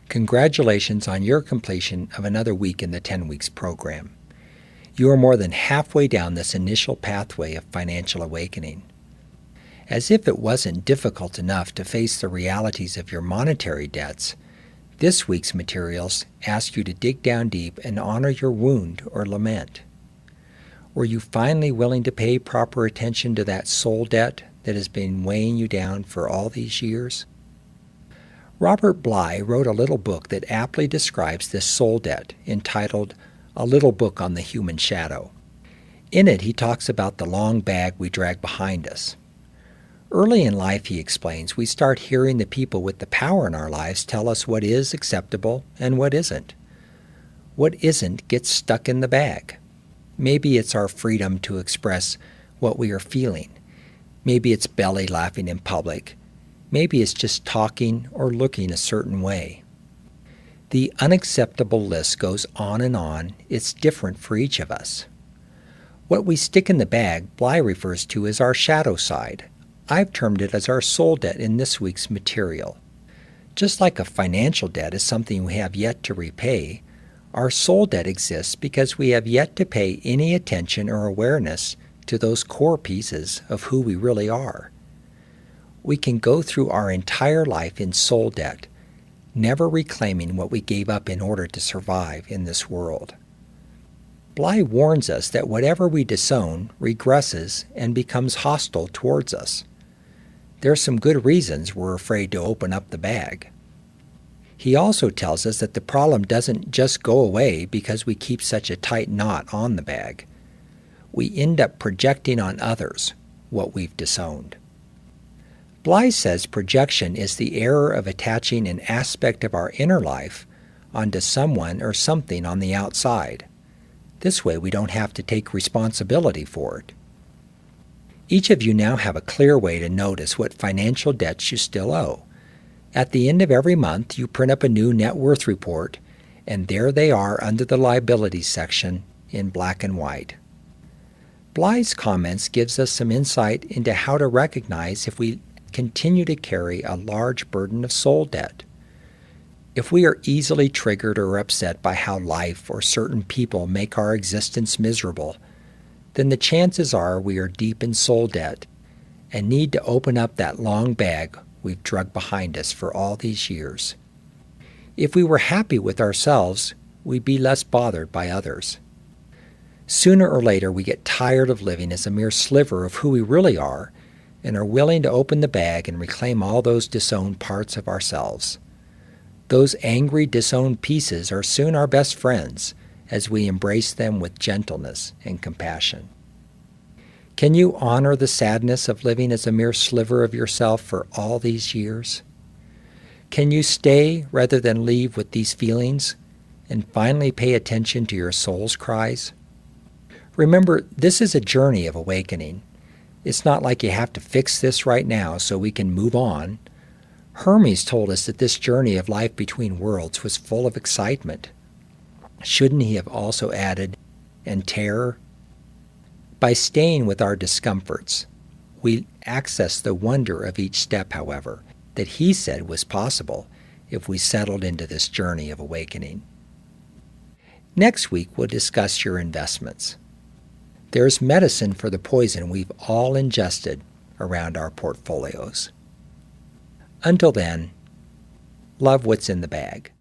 Congratulations on your completion of another week in the 10 Weeks program. You are more than halfway down this initial pathway of financial awakening. As if it wasn't difficult enough to face the realities of your monetary debts, this week's materials ask you to dig down deep and honor your wound or lament. Were you finally willing to pay proper attention to that soul debt that has been weighing you down for all these years? Robert Bly wrote a little book that aptly describes this soul debt, entitled A Little Book on the Human Shadow. In it, he talks about the long bag we drag behind us. Early in life, he explains, we start hearing the people with the power in our lives tell us what is acceptable and what isn't. What isn't gets stuck in the bag. Maybe it's our freedom to express what we are feeling. Maybe it's belly laughing in public. Maybe it's just talking or looking a certain way. The unacceptable list goes on and on. It's different for each of us. What we stick in the bag, Bly refers to as our shadow side. I've termed it as our soul debt in this week's material. Just like a financial debt is something we have yet to repay, our soul debt exists because we have yet to pay any attention or awareness to those core pieces of who we really are. We can go through our entire life in soul debt, never reclaiming what we gave up in order to survive in this world. Bly warns us that whatever we disown regresses and becomes hostile towards us. There are some good reasons we're afraid to open up the bag. He also tells us that the problem doesn't just go away because we keep such a tight knot on the bag. We end up projecting on others what we've disowned. Bly says projection is the error of attaching an aspect of our inner life onto someone or something on the outside. This way we don't have to take responsibility for it. Each of you now have a clear way to notice what financial debts you still owe. At the end of every month, you print up a new net worth report, and there they are under the liabilities section in black and white. Bly's comments gives us some insight into how to recognize if we continue to carry a large burden of soul debt. If we are easily triggered or upset by how life or certain people make our existence miserable, then the chances are we are deep in soul debt and need to open up that long bag we've dragged behind us for all these years. If we were happy with ourselves, we'd be less bothered by others. Sooner or later, we get tired of living as a mere sliver of who we really are and are willing to open the bag and reclaim all those disowned parts of ourselves. Those angry, disowned pieces are soon our best friends as we embrace them with gentleness and compassion. Can you honor the sadness of living as a mere sliver of yourself for all these years? Can you stay rather than leave with these feelings and finally pay attention to your soul's cries? Remember, this is a journey of awakening. It's not like you have to fix this right now so we can move on. Hermes told us that this journey of life between worlds was full of excitement. Shouldn't he have also added, and terror? By staying with our discomforts, we access the wonder of each step, however, that he said was possible if we settled into this journey of awakening. Next week, we'll discuss your investments. There's medicine for the poison we've all ingested around our portfolios. Until then, love what's in the bag.